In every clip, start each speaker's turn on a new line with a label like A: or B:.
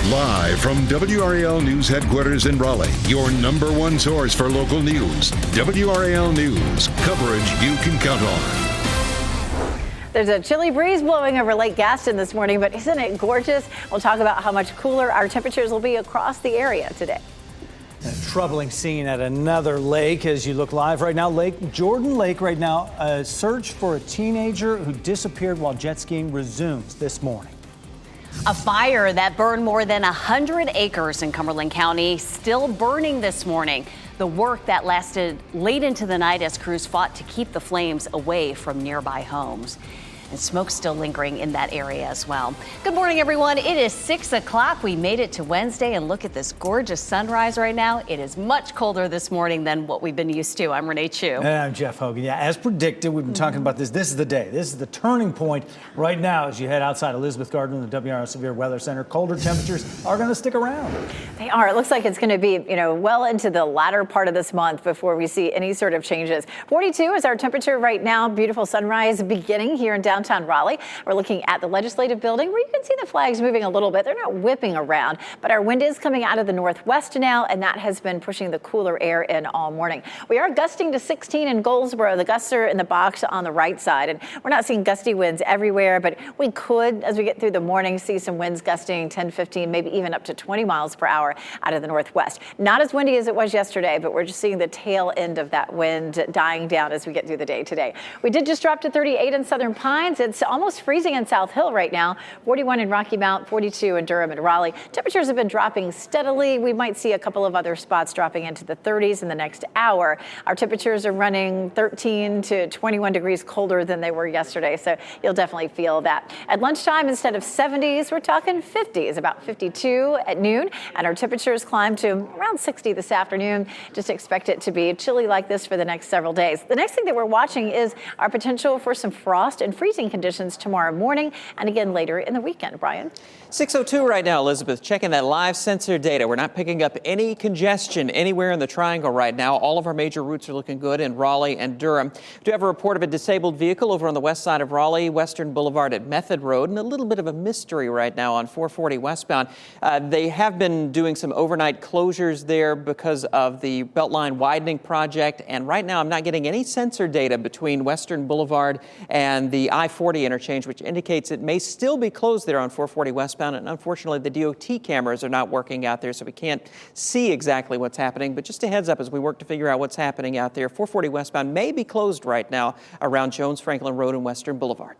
A: Live from WRAL News Headquarters in Raleigh, your #1 source for local news. WRAL News, coverage you can count on.
B: There's a chilly breeze blowing over Lake Gaston this morning, but isn't it gorgeous? We'll talk about how much cooler our temperatures will be across the area today.
C: A troubling scene at another lake as you look live right now. Jordan Lake right now. A search for a teenager who disappeared while jet skiing resumes this morning.
D: A fire that burned more than 100 acres in Cumberland County still burning this morning. The work that lasted late into the night as crews fought to keep the flames away from nearby homes. And smoke still lingering in that area as well. Good morning, everyone. It is 6 o'clock. We made it to Wednesday, and look at this gorgeous sunrise right now. It is much colder this morning than what we've been used to. I'm Renee Chu.
C: And I'm Jeff Hogan. Yeah, as predicted, we've been talking about this. This is the day. This is the turning point right now as you head outside Elizabeth Garden in the WRAL Severe Weather Center. Colder temperatures are going to stick around.
B: They are. It looks like it's going to be, well into the latter part of this month before we see any sort of changes. 42 is our temperature right now. Beautiful sunrise beginning here in downtown Raleigh. We're looking at the legislative building where you can see the flags moving a little bit. They're not whipping around, but our wind is coming out of the northwest now, and that has been pushing the cooler air in all morning. We are gusting to 16 in Goldsboro. The gusts are in the box on the right side, and we're not seeing gusty winds everywhere, but we could, as we get through the morning, see some winds gusting 10, 15, maybe even up to 20 miles per hour out of the northwest. Not as windy as it was yesterday, but we're just seeing the tail end of that wind dying down as we get through the day today. We did just drop to 38 in Southern Pines. It's almost freezing in South Hill right now, 41 in Rocky Mount, 42 in Durham and Raleigh. Temperatures have been dropping steadily. We might see a couple of other spots dropping into the 30s in the next hour. Our temperatures are running 13 to 21 degrees colder than they were yesterday, so you'll definitely feel that. At lunchtime, instead of 70s, we're talking 50s, about 52 at noon, and our temperatures climb to around 60 this afternoon. Just expect it to be chilly like this for the next several days. The next thing that we're watching is our potential for some frost and freezing conditions tomorrow morning and again later in the weekend. Brian?
E: 6:02 right now, Elizabeth. Checking that live sensor data. We're not picking up any congestion anywhere in the triangle right now. All of our major routes are looking good in Raleigh and Durham. We do have a report of a disabled vehicle over on the west side of Raleigh, Western Boulevard at Method Road, and a little bit of a mystery right now on 440 westbound. They have been doing some overnight closures there because of the Beltline widening project, and right now I'm not getting any sensor data between Western Boulevard and the I-40 interchange, which indicates it may still be closed there on 440 westbound. And unfortunately, the DOT cameras are not working out there, so we can't see exactly what's happening. But just a heads up as we work to figure out what's happening out there. 440 westbound may be closed right now around Jones Franklin Road and Western Boulevard.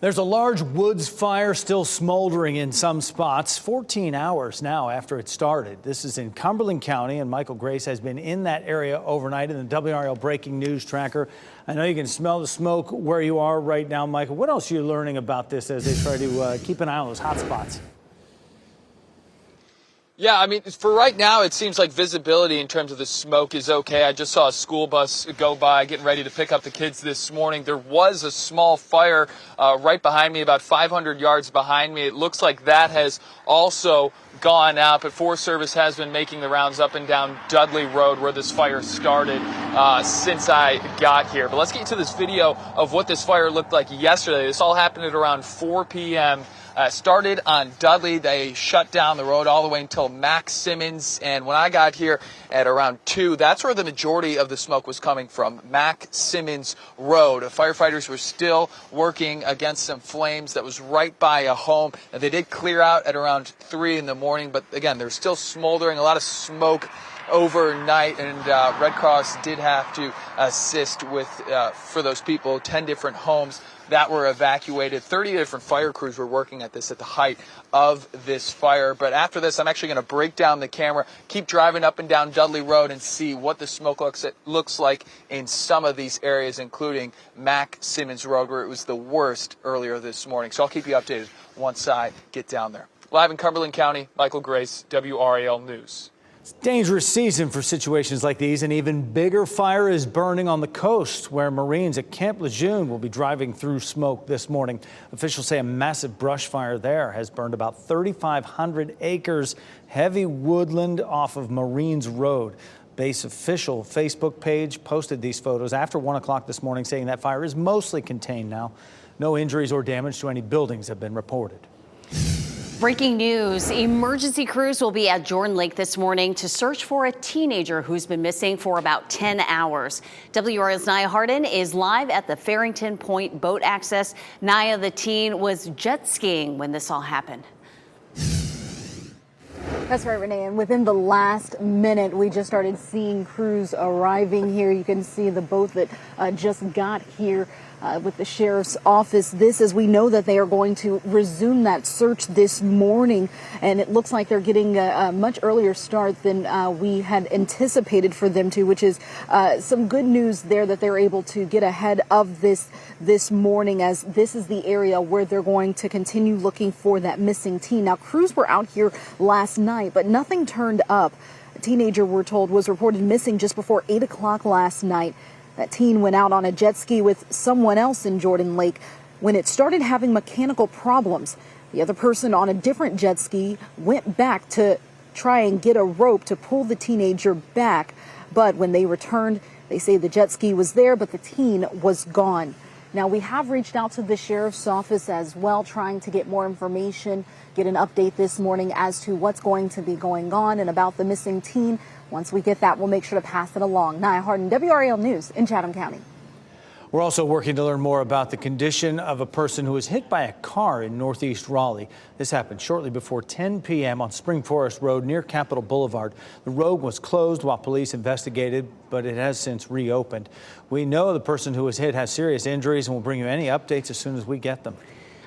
C: There's a large woods fire still smoldering in some spots 14 hours now after it started. This is in Cumberland County, and Michael Grace has been in that area overnight in the WRAL Breaking News Tracker. I know you can smell the smoke where you are right now, Michael. What else are you learning about this as they try to keep an eye on those hot spots?
F: Yeah, I mean, for right now, it seems like visibility in terms of the smoke is okay. I just saw a school bus go by getting ready to pick up the kids this morning. There was a small fire right behind me, about 500 yards behind me. It looks like that has also gone out, but Forest Service has been making the rounds up and down Dudley Road where this fire started since I got here. But let's get to this video of what this fire looked like yesterday. This all happened at around 4 p.m. Started on Dudley. They shut down the road all the way until Mac Simmons. And when I got here at around 2, that's where the majority of the smoke was coming from, Mac Simmons Road. Firefighters were still working against some flames that was right by a home. And they did clear out at around 3 in the morning. But again, they're still smoldering, a lot of smoke overnight, and Red Cross did have to assist with, for those people, 10 different homes that were evacuated. 30 different fire crews were working at this at the height of this fire. But after this, I'm actually going to break down the camera, keep driving up and down Dudley Road and see what the smoke looks like in some of these areas, including Mac Simmons Road, where it was the worst earlier this morning. So I'll keep you updated once I get down there. Live in Cumberland County, Michael Grace, WRAL News.
C: It's a dangerous season for situations like these. An even bigger fire is burning on the coast, where Marines at Camp Lejeune will be driving through smoke this morning. Officials say a massive brush fire there has burned about 3,500 acres, heavy woodland off of Marines Road. Base official Facebook page posted these photos after 1 o'clock this morning, saying that fire is mostly contained now. No injuries or damage to any buildings have been reported.
D: Breaking news. Emergency crews will be at Jordan Lake this morning to search for a teenager who's been missing for about 10 hours. WRAL's Nia Hardin is live at the Farrington Point boat access. Nia, the teen was jet skiing when this all happened.
G: That's right, Renee. And within the last minute, we just started seeing crews arriving here. You can see the boat that just got here with the sheriff's office. This, as we know that they are going to resume that search this morning. And it looks like they're getting a much earlier start than we had anticipated for them to, which is some good news there that they're able to get ahead of this morning, as this is the area where they're going to continue looking for that missing teen. Now, crews were out here last night, but nothing turned up. A teenager, we're told, was reported missing just before 8 o'clock last night. That teen went out on a jet ski with someone else in Jordan Lake when it started having mechanical problems. The other person on a different jet ski went back to try and get a rope to pull the teenager back. But when they returned, they say the jet ski was there, but the teen was gone. Now, we have reached out to the sheriff's office as well, trying to get more information, get an update this morning as to what's going to be going on and about the missing teen. Once we get that, we'll make sure to pass it along. Nia Hardin, WRAL News in Chatham County.
C: We're also working to learn more about the condition of a person who was hit by a car in northeast Raleigh. This happened shortly before 10 p.m. on Spring Forest Road near Capitol Boulevard. The road was closed while police investigated, but it has since reopened. We know the person who was hit has serious injuries, and we'll bring you any updates as soon as we get them.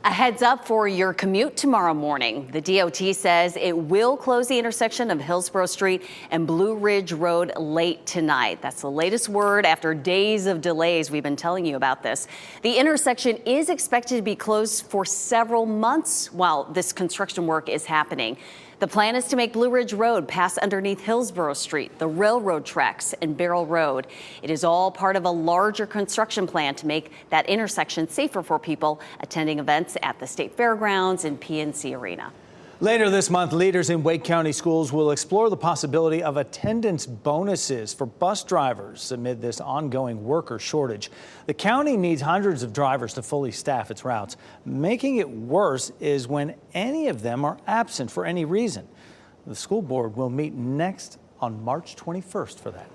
D: A heads up for your commute tomorrow morning. The DOT says it will close the intersection of Hillsborough Street and Blue Ridge Road late tonight. That's the latest word after days of delays. We've been telling you about this. The intersection is expected to be closed for several months while this construction work is happening. The plan is to make Blue Ridge Road pass underneath Hillsborough Street, the railroad tracks, and Barrel Road. It is all part of a larger construction plan to make that intersection safer for people attending events at the State Fairgrounds and PNC Arena.
C: Later this month, leaders in Wake County schools will explore the possibility of attendance bonuses for bus drivers amid this ongoing worker shortage. The county needs hundreds of drivers to fully staff its routes. Making it worse is when any of them are absent for any reason. The school board will meet next on March 21st for that.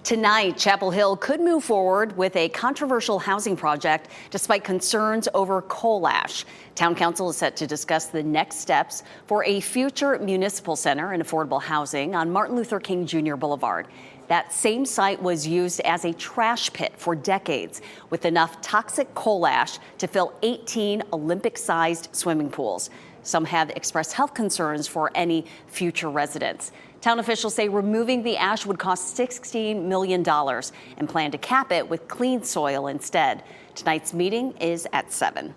D: Tonight, Chapel Hill could move forward with a controversial housing project despite concerns over coal ash. Town Council is set to discuss the next steps for a future municipal center and affordable housing on Martin Luther King Jr. Boulevard. That same site was used as a trash pit for decades, with enough toxic coal ash to fill 18 Olympic-sized swimming pools. Some have expressed health concerns for any future residents. Town officials say removing the ash would cost $16 million and plan to cap it with clean soil instead. Tonight's meeting is at 7.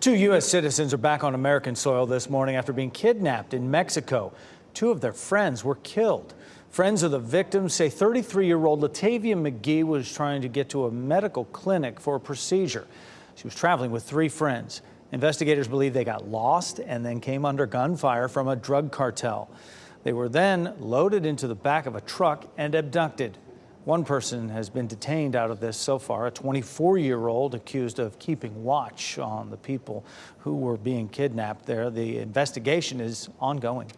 C: 2 U.S. citizens are back on American soil this morning after being kidnapped in Mexico. 2 of their friends were killed. Friends of the victims say 33-year-old Latavia McGee was trying to get to a medical clinic for a procedure. She was traveling with 3 friends. Investigators believe they got lost and then came under gunfire from a drug cartel. They were then loaded into the back of a truck and abducted. One person has been detained out of this so far, a 24-year-old accused of keeping watch on the people who were being kidnapped there. The investigation is ongoing.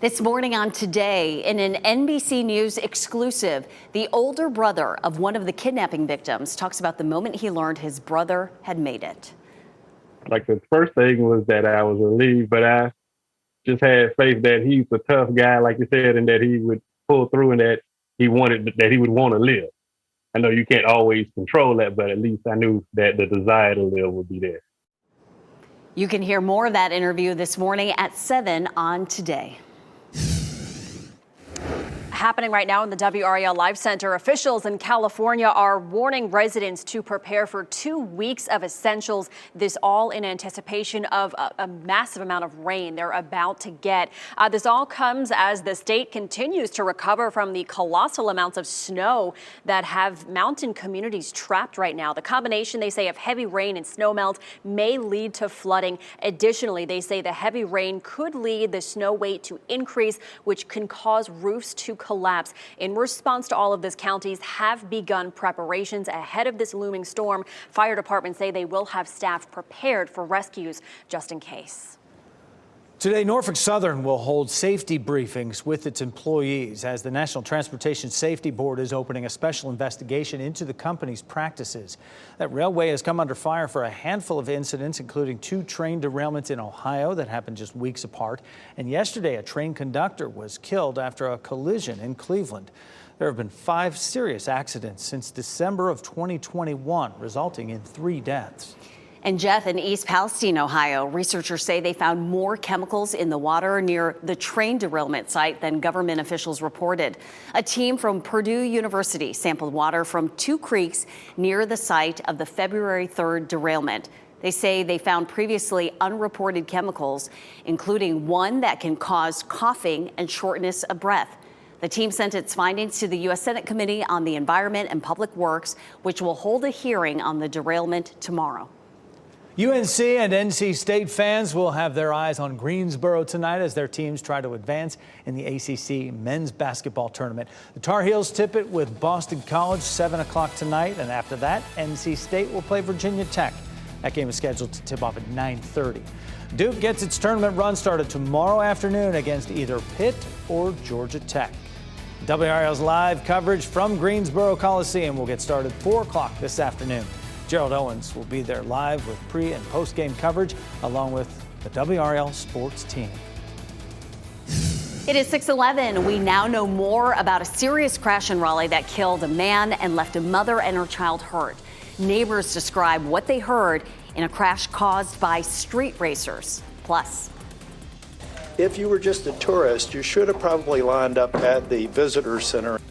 D: This morning on Today, in an NBC News exclusive, the older brother of one of the kidnapping victims talks about the moment he learned his brother had made it.
H: Like, the first thing was that I was relieved, but I just had faith that he's a tough guy, like you said, and that he would pull through and that he would want to live. I know you can't always control that, but at least I knew that the desire to live would be there.
D: You can hear more of that interview this morning at 7 on Today.
I: Happening right now in the WRAL Live Center, officials in California are warning residents to prepare for 2 weeks of essentials. This all in anticipation of a massive amount of rain they're about to get. This all comes as the state continues to recover from the colossal amounts of snow that have mountain communities trapped right now. The combination, they say, of heavy rain and snow melt may lead to flooding. Additionally, they say the heavy rain could lead the snow weight to increase, which can cause roofs to collapse. In response to all of this, counties have begun preparations ahead of this looming storm. Fire departments say they will have staff prepared for rescues just in case.
C: Today, Norfolk Southern will hold safety briefings with its employees as the National Transportation Safety Board is opening a special investigation into the company's practices. That railway has come under fire for a handful of incidents, including 2 train derailments in Ohio that happened just weeks apart. And yesterday, a train conductor was killed after a collision in Cleveland. There have been 5 serious accidents since December of 2021, resulting in 3 deaths.
D: And Jeff, in East Palestine, Ohio, researchers say they found more chemicals in the water near the train derailment site than government officials reported. A team from Purdue University sampled water from 2 creeks near the site of the February 3rd derailment. They say they found previously unreported chemicals, including one that can cause coughing and shortness of breath. The team sent its findings to the U.S. Senate Committee on the Environment and Public Works, which will hold a hearing on the derailment tomorrow.
C: UNC and NC State fans will have their eyes on Greensboro tonight as their teams try to advance in the ACC men's basketball tournament. The Tar Heels tip it with Boston College 7 o'clock tonight, and after that, NC State will play Virginia Tech. That game is scheduled to tip off at 9:30. Duke gets its tournament run started tomorrow afternoon against either Pitt or Georgia Tech. WRAL's live coverage from Greensboro Coliseum will get started 4 o'clock this afternoon. Gerald Owens will be there live with pre- and post-game coverage, along with the WRAL sports team.
D: It is 6:11. We now know more about a serious crash in Raleigh that killed a man and left a mother and her child hurt. Neighbors describe what they heard in a crash caused by street racers. Plus,
J: if you were just a tourist, you should have probably lined up at the visitor center.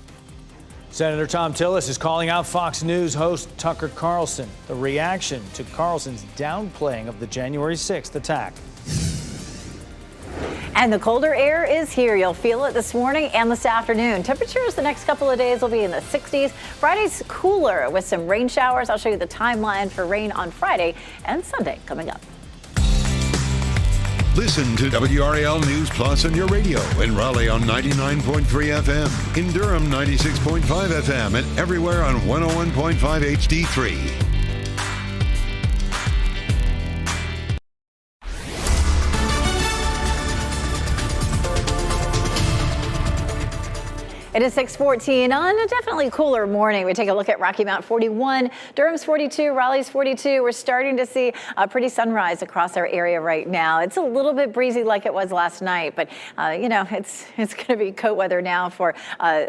C: Senator Tom Tillis is calling out Fox News host Tucker Carlson. The reaction to Carlson's downplaying of the January 6th attack.
B: And the colder air is here. You'll feel it this morning and this afternoon. Temperatures the next couple of days will be in the 60s. Friday's cooler with some rain showers. I'll show you the timeline for rain on Friday and Sunday coming up.
A: Listen to WRAL News Plus on your radio in Raleigh on 99.3 FM, in Durham 96.5 FM, and everywhere on 101.5 HD3.
B: It is 6:14 on a definitely cooler morning. We take a look at Rocky Mount 41, Durham's 42, Raleigh's 42. We're starting to see a pretty sunrise across our area right now. It's a little bit breezy like it was last night, but it's going to be coat weather now for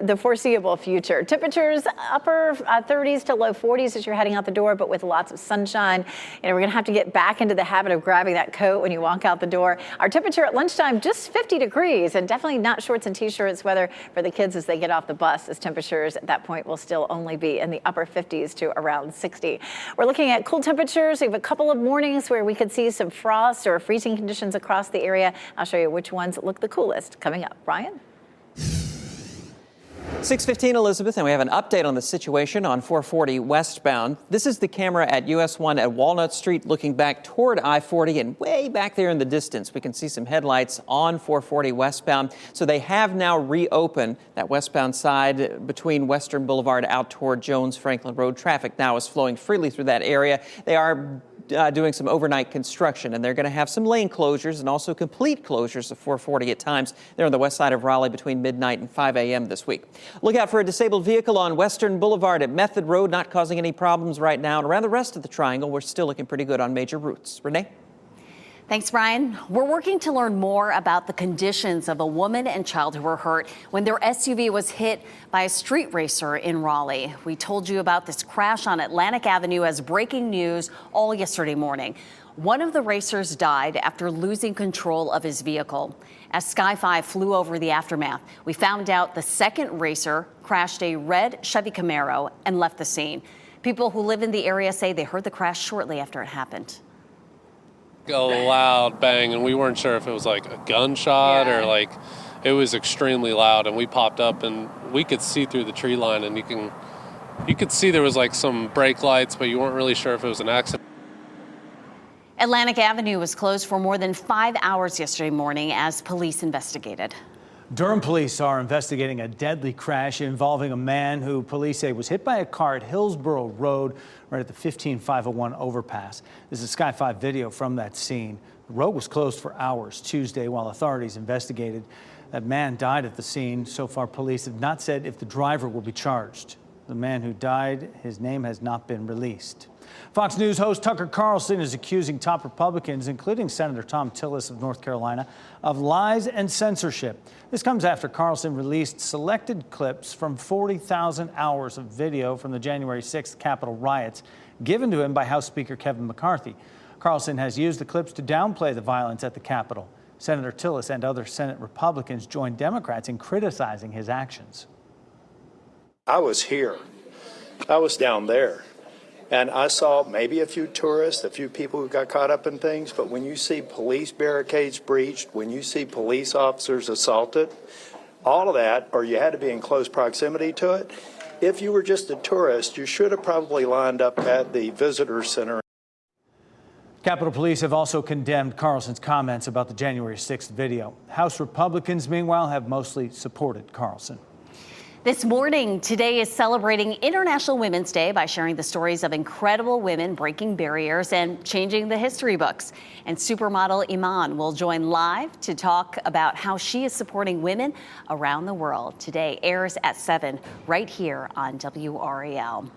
B: the foreseeable future. Temperatures upper 30s to low 40s as you're heading out the door, but with lots of sunshine. We're going to have to get back into the habit of grabbing that coat when you walk out the door. Our temperature at lunchtime just 50 degrees, and definitely not shorts and t-shirts weather for the kids as they get off the bus, as temperatures at that point will still only be in the upper 50s to around 60. We're looking at cool temperatures. We have a couple of mornings where we could see some frost or freezing conditions across the area. I'll show you which ones look the coolest coming up. Brian?
E: 6:15, Elizabeth, and we have an update on the situation on 440 westbound. This is the camera at US 1 at Walnut Street looking back toward I-40, and way back there in the distance we can see some headlights on 440 westbound. So they have now reopened that westbound side between Western Boulevard out toward Jones Franklin Road. Traffic now is flowing freely through that area. They are doing some overnight construction, and they're going to have some lane closures and also complete closures of 440 at times. They're on the west side of Raleigh between midnight and 5 a.m. this week. Look out for a disabled vehicle on Western Boulevard at Method Road, not causing any problems right now. And around the rest of the triangle, we're still looking pretty good on major routes. Renee?
D: Thanks, Brian. We're working to learn more about the conditions of a woman and child who were hurt when their SUV was hit by a street racer in Raleigh. We told you about this crash on Atlantic Avenue as breaking news all yesterday morning. One of the racers died after losing control of his vehicle. As Sky 5 flew over the aftermath, we found out the second racer crashed a red Chevy Camaro and left the scene. People who live in the area say they heard the crash shortly after it happened.
K: A loud bang, and we weren't sure if it was like a gunshot or like it was extremely loud, and we popped up and we could see through the tree line, and you could see there was like some brake lights, but you weren't really sure if it was an accident.
D: Atlantic Avenue was closed for more than 5 hours yesterday morning as police investigated.
C: Durham police are investigating a deadly crash involving a man who police say was hit by a car at Hillsborough Road right at the 15501 overpass. This is Sky 5 video from that scene. The road was closed for hours Tuesday while authorities investigated. That man died at the scene. So far, police have not said if the driver will be charged. The man who died, his name has not been released. Fox News host Tucker Carlson is accusing top Republicans, including Senator Tom Tillis of North Carolina, of lies and censorship. This comes after Carlson released selected clips from 40,000 hours of video from the January 6th Capitol riots given to him by House Speaker Kevin McCarthy. Carlson has used the clips to downplay the violence at the Capitol. Senator Tillis and other Senate Republicans joined Democrats in criticizing his actions.
J: I was here. I was down there. And I saw maybe a few tourists, a few people who got caught up in things, but when you see police barricades breached, when you see police officers assaulted, all of that, or you had to be in close proximity to it, if you were just a tourist, you should have probably lined up at the visitor center.
C: Capitol Police have also condemned Carlson's comments about the January 6th video. House Republicans, meanwhile, have mostly supported Carlson.
D: This morning, Today is celebrating International Women's Day by sharing the stories of incredible women breaking barriers and changing the history books. And supermodel Iman will join live to talk about how she is supporting women around the world. Today airs at 7 right here on WRAL.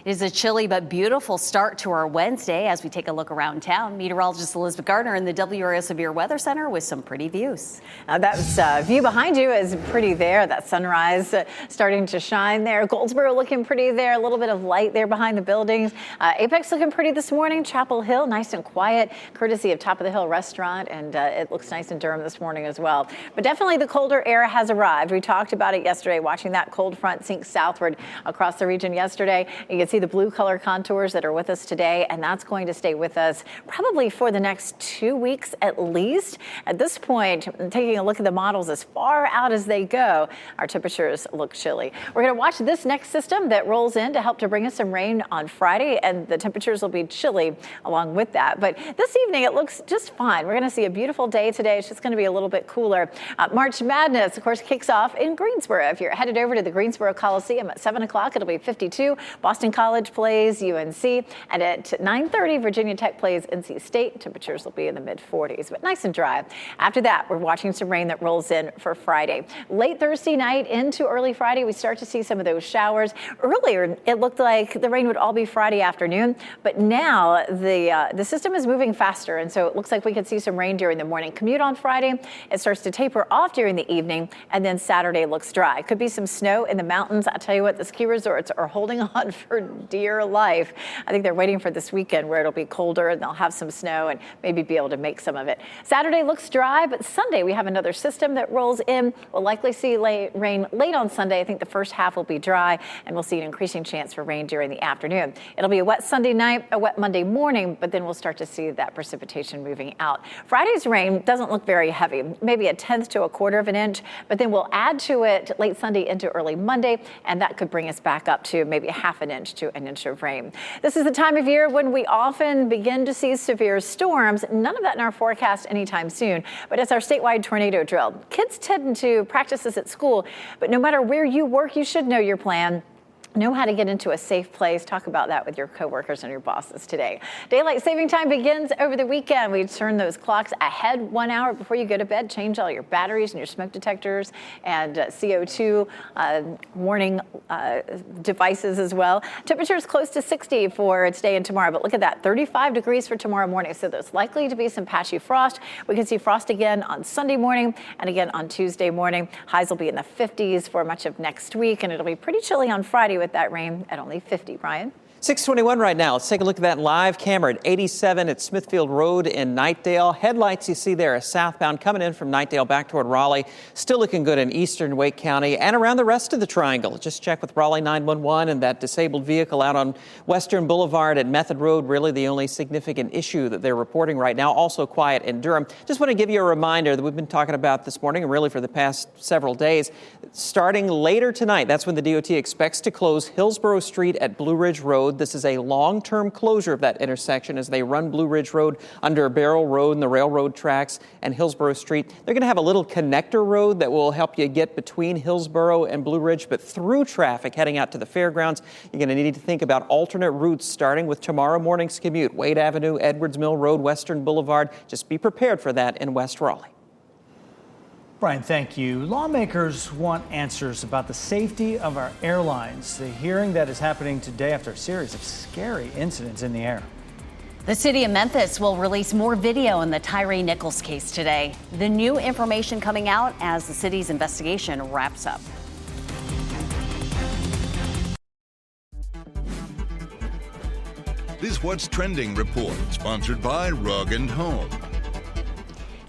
D: It is a chilly but beautiful start to our Wednesday as we take a look around town. Meteorologist Elizabeth Gardner in the WRAL Severe Weather Center with some pretty views.
B: That view behind you is pretty there. That sunrise starting to shine there. Goldsboro looking pretty there. A little bit of light there behind the buildings. Apex looking pretty this morning. Chapel Hill nice and quiet, courtesy of Top of the Hill Restaurant, and it looks nice in Durham this morning as well. But definitely the colder air has arrived. We talked about it yesterday, watching that cold front sink southward across the region yesterday. You can see the blue color contours that are with us today, and that's going to stay with us probably for the next 2 weeks at least. At this point, taking a look at the models as far out as they go, our temperatures look chilly. We're going to watch this next system that rolls in to help to bring us some rain on Friday, and the temperatures will be chilly along with that. But this evening, it looks just fine. We're going to see a beautiful day today. It's just going to be a little bit cooler. March Madness, of course, kicks off in Greensboro. If you're headed over to the Greensboro Coliseum at 7 o'clock, it'll be 52. Boston College plays UNC, and at 9:30, Virginia Tech plays NC State. Temperatures will be in the mid-40s, but nice and dry. After that, we're watching some rain that rolls in for Friday. Late Thursday night into early Friday, we start to see some of those showers. Earlier, it looked like the rain would all be Friday afternoon, but now the system is moving faster, and so it looks like we could see some rain during the morning commute on Friday. It starts to taper off during the evening, and then Saturday looks dry. Could be some snow in the mountains. I'll tell you what, the ski resorts are holding on for dear life. I think they're waiting for this weekend where it'll be colder and they'll have some snow and maybe be able to make some of it. Saturday looks dry, but Sunday we have another system that rolls in. We'll likely see rain late on Sunday. I think the first half will be dry, and we'll see an increasing chance for rain during the afternoon. It'll be a wet Sunday night, a wet Monday morning, but then we'll start to see that precipitation moving out. Friday's rain doesn't look very heavy, maybe 1/10 to 1/4 of an inch, but then we'll add to it late Sunday into early Monday, and that could bring us back up to maybe 1/2 inch to 1 inch of rain. This is the time of year when we often begin to see severe storms. None of that in our forecast anytime soon, but it's our statewide tornado drill. Kids tend to practice this at school, but no matter where you work, you should know your plan. Know how to get into a safe place. Talk about that with your coworkers and your bosses today. Daylight saving time begins over the weekend. We turn those clocks ahead 1 hour before you go to bed. Change all your batteries and your smoke detectors and CO2 warning devices as well. Temperatures close to 60 for today and tomorrow, but look at that, 35 degrees for tomorrow morning. So there's likely to be some patchy frost. We can see frost again on Sunday morning and again on Tuesday morning. Highs will be in the 50s for much of next week, and it'll be pretty chilly on Friday with that rain at only 50. Brian?
E: 621 right now. Let's take a look at that live camera at 87 at Smithfield Road in Knightdale. Headlights you see there are southbound coming in from Knightdale back toward Raleigh. Still looking good in eastern Wake County and around the rest of the triangle. Just check with Raleigh 911 and that disabled vehicle out on Western Boulevard at Method Road. Really the only significant issue that they're reporting right now. Also quiet in Durham. Just want to give you a reminder that we've been talking about this morning and really for the past several days. Starting later tonight, that's when the DOT expects to close Hillsborough Street at Blue Ridge Road. Road. This is a long-term closure of that intersection as they run Blue Ridge Road under Barrel Road and the railroad tracks and Hillsborough Street. They're going to have a little connector road that will help you get between Hillsborough and Blue Ridge, but through traffic heading out to the fairgrounds, you're going to need to think about alternate routes starting with tomorrow morning's commute. Wade Avenue, Edwards Mill Road, Western Boulevard. Just be prepared for that in West Raleigh.
C: Brian, thank you. Lawmakers want answers about the safety of our airlines. The hearing that is happening today after a series of scary incidents in the air.
D: The city of Memphis will release more video in the Tyree Nichols case today. The new information coming out as the city's investigation wraps up.
A: This What's Trending report, sponsored by Rug & Home.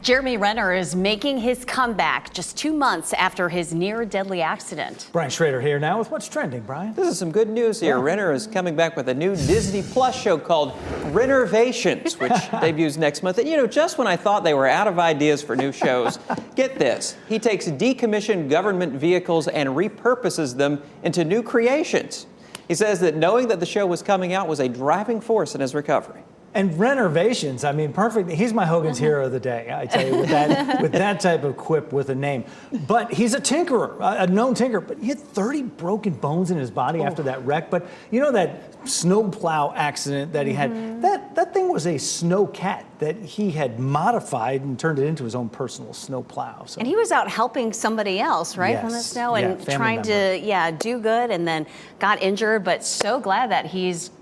D: Jeremy Renner is making his comeback just 2 months after his near-deadly accident.
C: Brian Schrader here now with What's Trending, Brian.
E: This is some good news here. Renner is coming back with a new Disney Plus show called Renovations, which debuts next month. And, you know, just when I thought they were out of ideas for new shows, get this. He takes decommissioned government vehicles and repurposes them into new creations. He says that knowing that the show was coming out was a driving force in his recovery.
C: And Renovations, I mean, perfect. He's my Hogan's Hero of the Day, I tell you, with that type of quip with a name. But he's a tinkerer, a known tinkerer. But he had 30 broken bones in his body after that wreck. But you know that snowplow accident that he had? That thing was a snow cat that he had modified and turned it into his own personal snowplow. So.
D: And he was out helping somebody else, right, from the snow and trying to, do good, and then got injured. But so glad that he's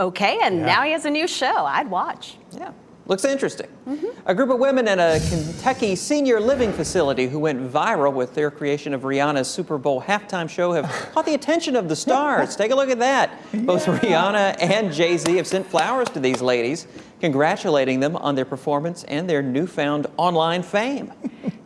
D: okay, and now he has a new show. I'd watch.
E: Yeah, looks interesting. A group of women at a Kentucky senior living facility who went viral with their creation of Rihanna's Super Bowl halftime show have caught the attention of the stars. Take a look at that. Both Rihanna and Jay-Z have sent flowers to these ladies, congratulating them on their performance and their newfound online fame.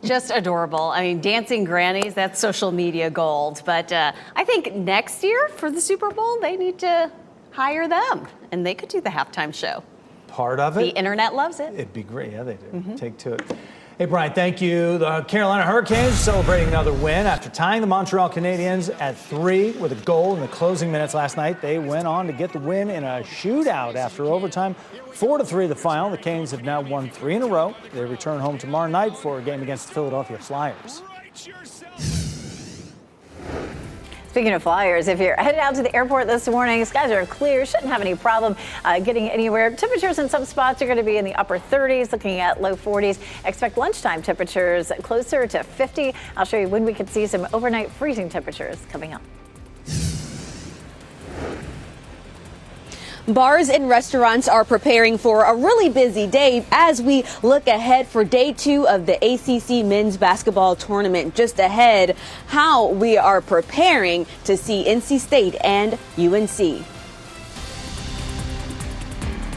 D: Just adorable. I mean, dancing grannies, that's social media gold. But I think next year for the Super Bowl, they need to hire them, and they could do the halftime show.
C: Part of it.
D: The internet loves it.
C: It'd be great. Yeah, they do. Take to it. Hey, Brian, thank you. The Carolina Hurricanes celebrating another win after tying the Montreal Canadiens at 3 with a goal in the closing minutes last night. They went on to get the win in a shootout after overtime. 4-3 the final. The Canes have now won 3 in a row. They return home tomorrow night for a game against the Philadelphia Flyers.
B: Speaking of Flyers, if you're headed out to the airport this morning, skies are clear, shouldn't have any problem getting anywhere. Temperatures in some spots are going to be in the upper 30s, looking at low 40s. Expect lunchtime temperatures closer to 50. I'll show you when we could see some overnight freezing temperatures coming up.
L: Bars and restaurants are preparing for a really busy day as we look ahead for day 2 of the ACC men's basketball tournament. Just ahead, how we are preparing to see NC State and UNC.